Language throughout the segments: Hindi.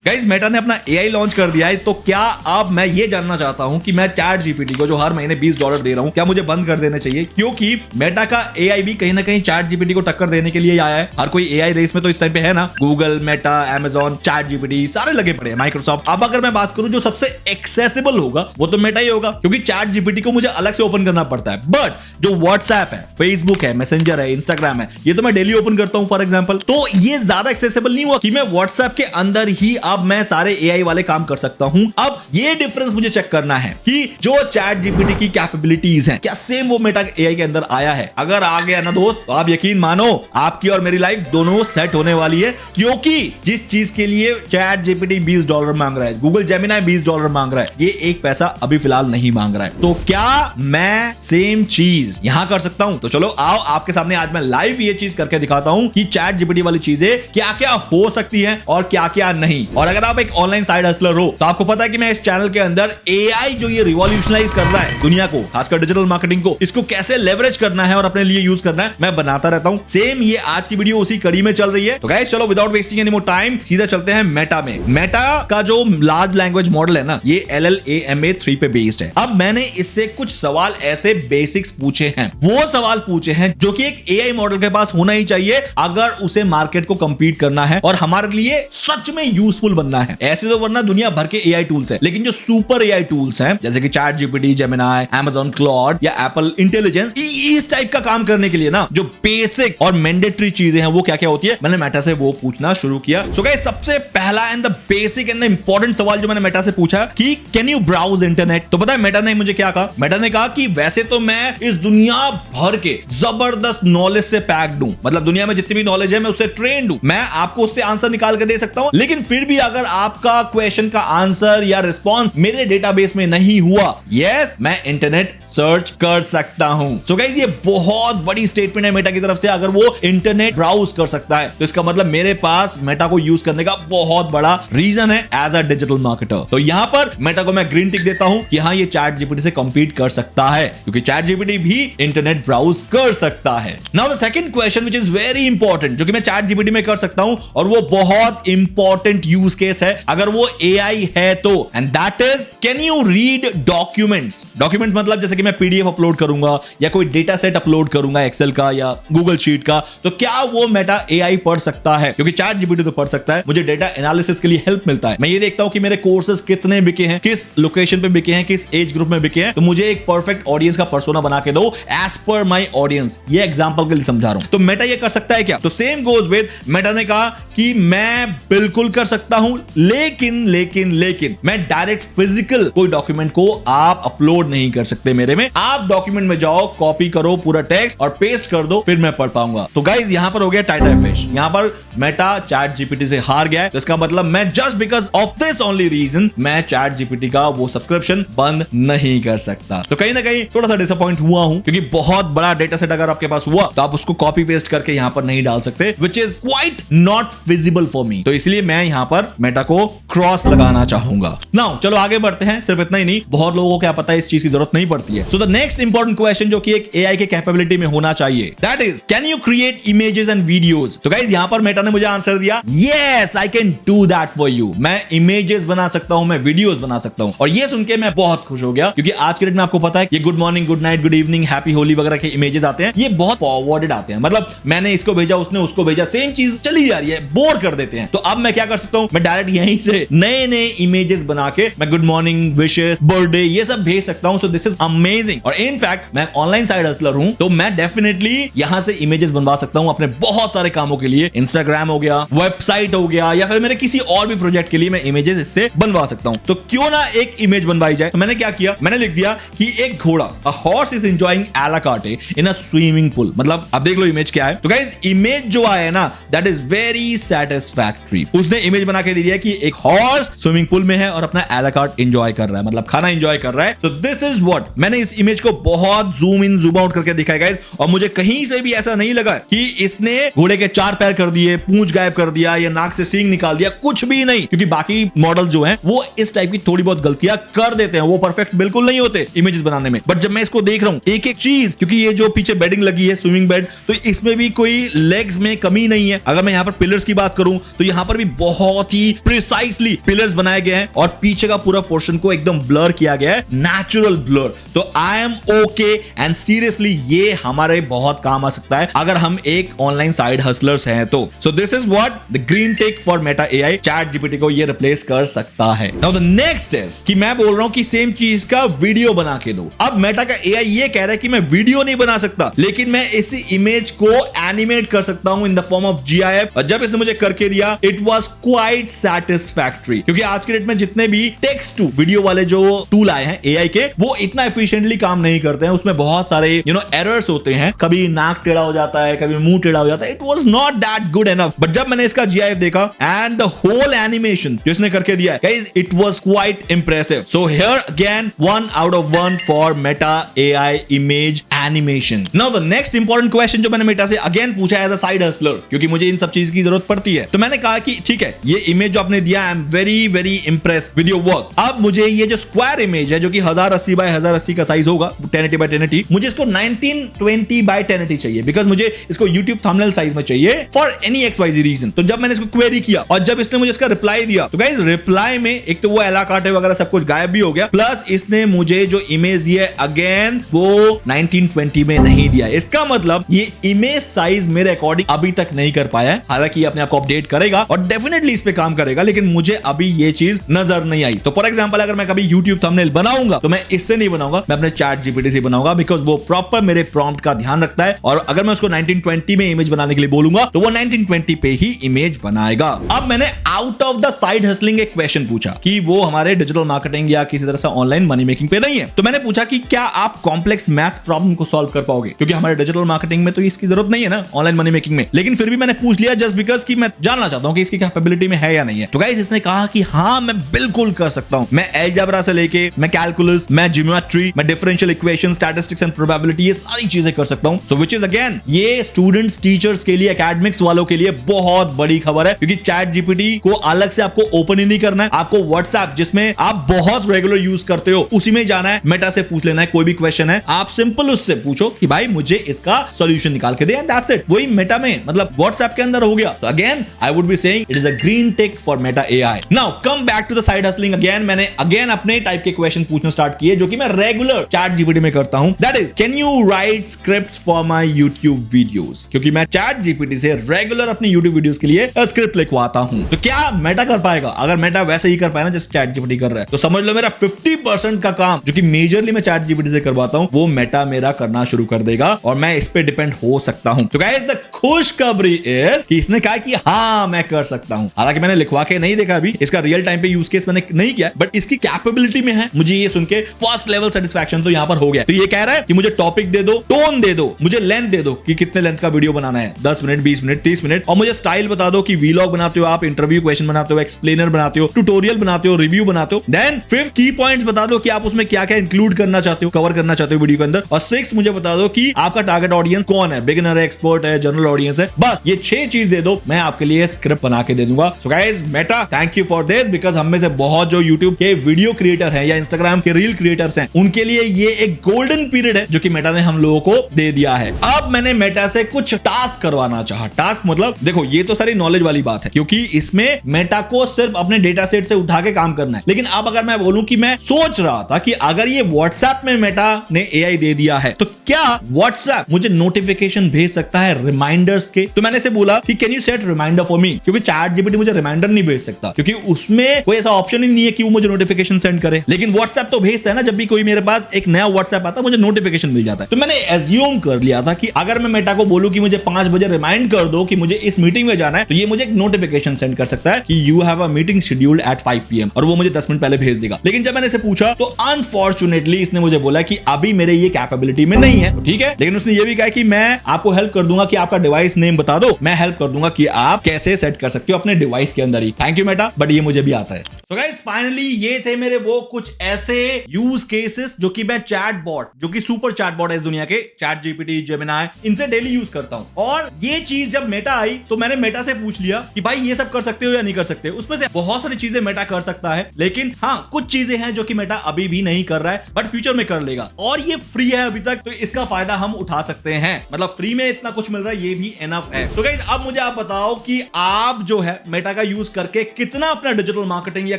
गाइस मेटा ने अपना एआई लॉन्च कर दिया है, तो क्या अब मैं ये जानना चाहता हूं कि मैं चैट जीपीटी को जो हर महीने $20 दे रहा हूं, क्या मुझे बंद कर देने चाहिए? क्योंकि मेटा का एआई भी कहीं ना कहीं चैट जीपीटी को टक्कर देने के लिए आया है। हर कोई एआई रेस में तो इस टाइम पे है ना, Google, Meta, Amazon, chat GPT सारे लगे पड़े हैं, माइक्रोसॉफ्ट। अब अगर मैं बात करूं जो सबसे एक्सेसिबल होगा वो तो मेटा ही होगा, क्योंकि चैट जीपीटी को मुझे अलग से ओपन करना पड़ता है। बट जो व्हाट्सएप है, फेसबुक है, मैसेंजर है, इंस्टाग्राम है, ये तो मैं डेली ओपन करता हूं फॉर एग्जाम्पल। तो ये ज्यादा एक्सेसिबल नहीं हुआ कि मैं व्हाट्सएप के अंदर ही अब मैं सारे एआई वाले काम कर सकता हूं। अब ये डिफरेंस मुझे चेक करना है कि जो चैट जीपीटी की कैपेबिलिटीज हैं, क्या सेम वो मेटा एआई के अंदर आया है? अगर आ गया ना दोस्त, तो आप यकीन मानो आपकी और मेरी लाइफ दोनों सेट होने वाली है, क्योंकि जिस चीज के लिए चैट जीपीटी $20 मांग रहा है, गूगल जेमिनी $20 मांग रहा है, ये एक पैसा अभी फिलहाल नहीं मांग रहा है। तो क्या मैं सेम चीज यहां कर सकता हूं? तो चलो आओ आपके सामने आज मैं लाइव ये चीज करके दिखाता हूं कि चैट जीपीटी वाली चीजें क्या क्या हो सकती है और क्या क्या नहीं। और अगर आप एक ऑनलाइन साइड हसलर हो तो आपको पता है कि मैं इस चैनल के अंदर एआई जो ये रिवॉल्यूशनाइज कर रहा है दुनिया को, खासकर डिजिटल मार्केटिंग को, इसको कैसे लेवरेज करना है और अपने लिए यूज करना है, मैं बनाता रहता हूं। सेम ये आज की वीडियो उसी कड़ी में चल रही है। तो गाइस चलो without wasting any more time सीधा चलते हैं मेटा में। मेटा का जो लार्ज लैंग्वेज मॉडल है ना, ये LLaMA 3 पे बेस्ड है। अब मैंने इससे कुछ सवाल ऐसे बेसिक्स पूछे हैं, वो सवाल पूछे हैं जो कि एक एआई मॉडल के पास होना ही चाहिए अगर उसे मार्केट को कंपीट करना है और हमारे लिए सच में यूजफुल बनना है। ऐसे तो वरना दुनिया भर के एआई टूल्स हैं, लेकिन जो सुपर एआई टूल्स हैं जैसे कि chat GPT, Gemini, Amazon Claude या एप्पल इंटेलिजेंस, इस टाइप का काम करने के लिए ना जो बेसिक और मैंडेटरी चीजें हैं वो क्या क्या होती है, मैंने मेटा से वो पूछना शुरू किया। सो गाइस सबसे पहला and the basic and the important सवाल जो मैंने मेटा से पूछा कि कैन यू ब्राउज इंटरनेट? तो पता है मेटा ने मुझे क्या कहा? मेटा ने कहा कि वैसे तो मैं इस दुनिया भर के जबरदस्त नॉलेज से पैक्ड हूं, मतलब दुनिया में जितनी भी नॉलेज है मैं उससे ट्रेंड हूं, मैं आपको उससे आंसर निकाल के दे सकता हूं, लेकिन फिर भी अगर आपका क्वेश्चन का आंसर या रिस्पांस मेरे डेटाबेस में नहीं हुआ, यस मैं इंटरनेट सर्च कर सकता हूं। सो गाइस ये बहुत बड़ी स्टेटमेंट है मेटा की तरफ से। अगर वो इंटरनेट ब्राउज कर सकता है तो इसका मतलब मेरे पास मेटा को यूज करने का बहुत बड़ा रीजन है एज अ डिजिटल मार्केटर। तो यहां पर मेटा को मैं ग्रीन टिक देता हूं कि हां ये चैट जीपीटी से कंपीट कर सकता है, क्योंकि चैट जीपीटी भी इंटरनेट ब्राउज कर सकता है। Now the second question which is very important, जो कि मैं चैट जीपीटी में कर सकता हूं और वो बहुत इंपॉर्टेंट यूज केस है अगर वो एआई है तो, and that is can you read documents? Documents मतलब जैसे कि मैं पीडीएफ अपलोड करूंगा या कोई डेटा सेट अपलोड करूंगा एक्सेल का या गूगल शीट का, तो क्या वो मेटा एआई पढ़ सकता है? क्योंकि चैट जीपीटी तो पढ़ सकता है, मुझे डेटा एनालिसिस के लिए हेल्प मिलता है। मैं ये देखता हूं कि मेरे कोर्सेज कितने बिके हैं, किस लोकेशन पे बिके हैं, किस एज ग्रुप में बिके हैं, तो मुझे एक परफेक्ट ऑडियंस का पर्सोना बना के दो एज पर माय ऑडियंस। ये एग्जांपल के लिए समझा रहा हूं। तो मेटा ये कर सकता है क्या? तो सेम गोज विद मेटा ने कहा कि मैं बिल्कुल कर सकता हूं, लेकिन लेकिन लेकिन मैं डायरेक्ट फिजिकल कोई डॉक्यूमेंट को आप अपलोड नहीं कर सकते मेरे में। आप डॉक्यूमेंट में जाओ, कॉपी करो पूरा टेक्स्ट और पेस्ट कर दो, फिर मैं पढ़ पाऊंगा। तो गाइस यहां पर हो गया टाइटा फिश, यहां पर मेटा चैट जीपीटी से हार गया है। तो इसका मतलब मैं just because of this only reason मैं चैट जीपीटी का वो सब्सक्रिप्शन बंद नहीं कर सकता। तो कहीं ना कहीं थोड़ा सा डिसअपॉइंट हुआ हूं, क्योंकि बहुत बड़ा डेटा सेट अगर आपके पास हुआ तो आप उसको कॉपी पेस्ट करके यहां पर नहीं डाल सकते, which is quite not feasible for me. तो इसलिए मैं यहां पर मेटा को क्रॉस लगाना चाहूंगा। नाउ चलो आगे बढ़ते हैं। सिर्फ इतना ही नहीं, बहुत लोगों को क्या पता है इस चीज की जरूरत नहीं पड़ती है। So the next important question जो कि एक एआई के कैपेबिलिटी में होना चाहिए, that is can you create images and videos? तो गाइस यहां पर मेटा ने मुझे आंसर दिया, yes I can do that for you. मैं इमेजेस बना सकता हूं, मैं वीडियोस बना सकता हूं। और ये सुन के मैं बहुत खुश हो गया, क्योंकि आज के डेट में आपको पता है ये good morning, good night, good evening, happy Holi वगैरह के इमेजेस आते हैं, ये बहुत फॉरवर्डेड आते हैं। मतलब मैंने इसको भेजा, उसने उसको भेजा, सेम चीज चली जा रही है, बोर कर देते हैं। तो अब मैं क्या कर सकता हूं, मैं डायरेक्ट यहीं से नए नए इमेजेस बना के मैं गुड मॉर्निंग, विशेस, बर्थडे ये सब भेज सकता हूं। So this is amazing. और इनफैक्ट मैं ऑनलाइन साइड हसलर हूं, तो मैं डेफिनेटली यहां से इमेजेस बनवा सकता हूं अपने बहुत सारे कामों के लिए। इंस्टाग्राम हो गया, वेबसाइट हो गया, या फिर मेरे किसी और भी प्रोजेक्ट के लिए मैं इमेजेस इससे बनवा सकता हूं। तो क्यों ना एक इमेज बनवाई जाए। तो मैंने क्या किया, मैंने लिख दिया कि एक घोड़ा, a horse is enjoying à la carte in a swimming pool. मतलब अब देख लो इमेज क्या है। तो गाइस इमेज जो आया है ना, दैट इज वेरी सैटिस्फैक्टरी। उसने इमेज बना के दे दिया कि एक हॉर्स स्विमिंग पूल में है और अपना à la carte एंजॉय कर रहा है, मतलब खाना एंजॉय कर रहा है। सो दिस इज व्हाट, मैंने इस इमेज को बहुत जूम इन जूम आउट करके दिखाया गाइस, और मुझे कहीं से भी ऐसा नहीं लगा कि इसने घोड़े के 4 पैर कर दिए, पूंछ गायब कर दिया या नाक से सींग निकाल दिया, कुछ भी नहीं। क्योंकि बाकी मॉडल जो हैं वो इस टाइप की थोड़ी बहुत गलतियां कर देते हैं, वो परफेक्ट बिल्कुल नहीं होते इमेजेस बनाने में। बट जब मैं इसको देख रहा हूं एक एक चीज, क्योंकि ये जो पीछे बेडिंग लगी है स्विमिंग बेड, तो इसमें भी कोई लेग्स में कमी नहीं है। अगर मैं यहां पर पिलर्स की बात करूं तो यहां पर भी बहुत बहुत ही प्रिसाइसली पिलर्स बनाए गए हैं और पीछे का पूरा पोर्शन को एकदम ब्लर किया गया है, नेचुरल ब्लर। तो I am okay and seriously ये हमारे बहुत काम आ सकता है अगर हम एक ऑनलाइन साइड हसलर्स हैं तो। So this is what the green tick for Meta AI, chat GPT को ये रिप्लेस कर सकता है। नाउ द नेक्स्ट इज कि मैं बोल रहा हूं कि सेम चीज का वीडियो बना के दो। अब मेटा का एआई ये कह रहा है कि मैं वीडियो नहीं बना सकता, लेकिन मैं इसी इमेज को एनिमेट कर सकता हूं in the form of GIF. और जब इसने मुझे करके दिया, इट वाज क्वाइट सैटिस्फैक्टरी, क्योंकि आज के डेट में जितने भी टेक्स्ट टू वीडियो वाले जो टूल आए हैं एआई के, वो इतना एफिशिएंटली काम नहीं करते हैं। उसमें बहुत सारे एरर्स होते हैं, कभी नाक टेढ़ा हो जाता है, कभी मुंह टेढ़ा हो जाता है। It was not that good enough. But जब मैंने इसका जीआईएफ देखा एंड द होल एनिमेशन जो इसने करके दिया है, guys it was quite impressive. So here again 1 out of 1 for Meta AI image animation. Now the next important question जो मैंने मेटा से अगेन पूछा एज अ साइड हसलर, क्योंकि मुझे इन सब चीज की जरूरत पड़ती है, तो मैंने कहा कि ठीक है, ये इमेज जो आपने दिया, I am very very impressed with your work. अब मुझे ये जो स्क्वायर इमेज है जो कि 1080 बाय 1080 का साइज होगा, 1080 बाय 1080, मुझे इसको 1920 बाय 1080 चाहिए, बिकॉज मुझे इसको यूट्यूब थंबनेल साइज में चाहिए फॉर एनी XYZ रीजन। तो जब मैंने इसको क्वेरी किया और जब इसने मुझे इसका रिप्लाई दिया, तो गाइस रिप्लाई में एक तो वो एलाकाटे वगैरह सब कुछ गायब भी हो गया, प्लस इसने मुझे जो इमेज दिया है अगेन वो 1920 में नहीं दिया। इसका मतलब ये इमेज साइज मेरे अकॉर्डिंग अभी तक नहीं कर पाया है। हालांकि ये अपने आप को अपडेट करेगा और डेफिनेटली इस पे काम करेगा, लेकिन मुझे अभी ये चीज नजर नहीं आई। तो फॉर एग्जांपल अगर मैं कभी YouTube थंबनेल बनाऊंगा तो मैं इससे नहीं बनाऊंगा, मैं अपने चैट जीपीटी से बनाऊंगा, बिकॉज वो प्रॉपर मेरे प्रॉम्प्ट का ध्यान रखता है। और अगर मैं उसको 1920 में इमेज बनाने के लिए बोलूंगा तो वो 1920 पे ही इमेज बनाएगा। अब मैंने out of the side hustling एक क्वेश्चन पूछा कि वो हमारे डिजिटल मार्केटिंग या किसी तरह से ऑनलाइन मनी मेकिंग पे नहीं है। तो मैंने पूछा कि क्या आप कॉम्प्लेक्स मैथ्स प्रॉब्लम को सॉल्व कर पाओगे, क्योंकि हमारे डिजिटल मार्केटिंग में तो इसकी जरूरत नहीं है ना, ऑनलाइन मनी मेकिंग में। लेकिन फिर भी मैंने पूछ लिया जस्ट बिकॉज कि मैं जानना चाहता हूं कि इसकी कैपेबिलिटी में है या नहीं है। तो गाइस इसने कहा कि हाँ मैं बिल्कुल कर सकता हूं। मैं अलजेब्रा से लेके मैं कैलकुलस, मैं ज्योमेट्री, मैं differential equation, statistics and probability, ये सारी चीजें कर सकता हूं। सो व्हिच इज अगेन ये स्टूडेंट्स, टीचर्स के लिए, एकेडमिक्स वालों के लिए बहुत बड़ी खबर है, क्योंकि चैट जीपीटी को अलग से आपको ओपन ही नहीं करना है। आपको व्हाट्सएप जिसमें आप बहुत रेगुलर यूज करते हो उसी में जाना है, मेटा से पूछ लेना है कोई भी क्वेश्चन है, आप सिंपल उससे पूछो कि भाई मुझे इसका सॉल्यूशन निकाल के दे, एंड दैट्स इट। वही मेटा में मतलब व्हाट्सएप के अंदर हो गया। So again I would be saying it is a green tick for Meta AI. Now come back to the side hustling again. मैंने अगेन अपने टाइप के क्वेश्चन पूछना स्टार्ट किए जो कि मैं रेगुलर चैट जीपीटी में करता हूं, that is can you right scripts for my YouTube videos, क्योंकि मैं चैट जीपीटी से रेगुलर अपने यूट्यूब वीडियोस के लिए स्क्रिप्ट लिखवाता हूं। तो क्या मेटा कर पाएगा? अगर मेटा वैसे ही कर पाए ना जैसे चैट जीपीटी कर रहा है, तो समझ लो मेरा 50% का काम जो कि मेजरली मैं चैट जीपीटी से करवाता हूं वो मेटा मेरा करना शुरू कर देगा और मैं इस पे डिपेंड हो सकता हूं। तो गाइस द खुशखबरी इज कि इसने कहा कि हाँ मैं कर सकता हूं। हालांकि मैंने लिखवा के नहीं देखा अभी, इसका रियल टाइम पे यूज केस मैंने नहीं किया, बट इसकी कैपेबिलिटी में है। मुझे ये सुन के फर्स्ट लेवल सेटिस्फैक्शन तो यहां पर हो गया। तो ये कह रहा है कि मुझे टॉपिक दे दो, टोन दे दो, मुझे लेंथ दे दो कि कितने लेंथ का वीडियो बनाना है, 10 मिनट, 20 मिनट, 30 मिनट, और मुझे स्टाइल बता दो कि वीलॉग बनाते हो आप, इंटरव्यू क्वेश्चन बनाते हो, एक्सप्लेनर बनाते हो, ट्यूटोरियल बनाते हो, रिव्यू बनाते हो। देन 5 की पॉइंट्स बता दो कि आप उसमें क्या क्या इंक्लूड करना चाहते हो, कवर करना चाहते हो वीडियो के अंदर। और 6 मुझे बता दो कि आपका टारगेट ऑडियंस कौन है, बिगिनर है, एक्सपर्ट है, जनरल ऑडियंस है। बस ये 6 चीज दे दो, मैं आपके लिए स्क्रिप्ट बना के दे दूंगा। So guys Meta thank you for this, because हम में से बहुत जो यूट्यूब के वीडियो क्रिएटर हैं या इंस्टाग्राम के रील क्रिएटर्स हैं, उनके लिए ये एक गोल्डन पीरियड है जो कि मेटा ने हम लोगों को दे दिया है। अब मैंने मेटा से कुछ टास्क करवाना चाहा। टास्क मतलब देखो ये तो सारी नॉलेज वाली बात है, क्योंकि इसमें मेटा को सिर्फ अपने डेटा सेट से उठा के काम करना है। लेकिन अब अगर मैं बोलूं कि मैं सोच रहा था कि अगर ये व्हाट्सएप में मेटा ने एआई दे दिया है तो क्या व्हाट्सएप मुझे नोटिफिकेशन भेज सकता है रिमाइंडर्स के। तो मैंने से बोला कि can you set reminder for me, क्योंकि चैट जीपीटी मुझे रिमाइंडर नहीं भेज सकता, क्योंकि उसमें कोई ऐसा ऑप्शन ही नहीं है कि वो मुझे नोटिफिकेशन सेंड करे। लेकिन व्हाट्सएप तो भेजता है ना, जब भी कोई मेरे पास एक नया व्हाट्सएप आता है मुझे नोटिफिकेशन मिल जाता है। तो मैंने एज्यूम कर लिया था कि अगर मैं मेटा को बोलूं कि मुझे 5 बजे रिमाइंड कर दो कि मुझे इस मीटिंग में जाना है, तो ये मुझे एक नोटिफिकेशन सेंड कर सकता है कि you have a meeting scheduled at 5 PM, और वो मुझे 10 मिनट पहले भेज देगा। लेकिन जब मैंने इसे पूछा तो अनफॉर्चुनेटली इसने मुझे बोला कि अभी मेरे ये कैपेबिलिटी में नहीं है। तो ठीक है, लेकिन उसने ये भी कहा कि मैं आपको हेल्प कर दूंगा कि आपका डिवाइस नेम बता दो, मैं हेल्प कर दूंगा कि आप कैसे सेट कर सकते हो अपने डिवाइस के अंदर ही। थैंक यू मेटा, बट ये मुझे भी आता है। सो गाइस फाइनली ये थे मेरे वो कुछ ऐसे यूज केसेस जो कि मैं चैट बॉट, जो कि सुपर चैट बॉट है इस दुनिया के, चैट जीपीटी, जेमिनाई, इनसे डेली यूज करता हूं। और ये चीज जब मेटा आई तो मैंने मेटा से पूछ लिया कि भाई ये सब कर सकते हो या नहीं कर सकते। उसमें से बहुत सारी चीजें मेटा कर सकता है, लेकिन हाँ कुछ चीजें हैं जो कि मेटा अभी भी नहीं कर रहा है, बट फ्यूचर में कर लेगा। और ये फ्री है अभी तक, तो इसका फायदा हम उठा सकते हैं। मतलब फ्री में इतना कुछ मिल रहा है, ये भी एनफ है। तो गाइस अब मुझे आप बताओ कि आप जो है मेटा का यूज करके कितना अपना डिजिटल मार्केटिंग या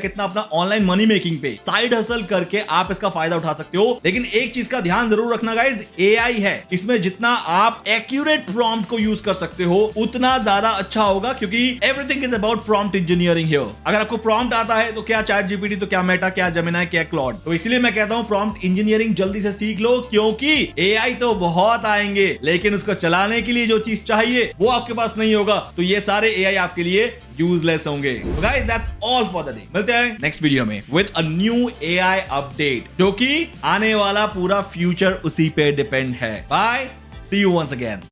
कितना अपना ऑनलाइन मनी मेकिंग पे साइड हसल करके आप इसका फायदा उठा सकते हो। लेकिन एक चीज का ध्यान जरूर रखना गाइस, एआई है, इसमें जितना आप एक्यूरेट प्रॉम्प्ट को यूज कर सकते हो उतना ज्यादा अच्छा होगा, क्योंकि everything is about prompt engineering here. अगर आपको प्रॉम्प्ट आता है तो क्या चैट जीपीटी, तो क्या मेटा, क्या जेमिनी, क्या क्लॉड। तो इसलिए मैं कहता हूं प्रॉम्प्ट इंजीनियरिंग जल्दी से सीख लो, क्योंकि एआई तो बहुत आएंगे लेकिन उसको चलाने के लिए जो चीज चाहिए वो आपके पास नहीं होगा, तो ये सारे एआई आपके लिए यूजलेस होंगे। Guys that's all for the day. मिलते हैं नेक्स्ट वीडियो में with a new AI update, जो कि आने वाला पूरा फ्यूचर उसी पे डिपेंड है। Bye, see you once again.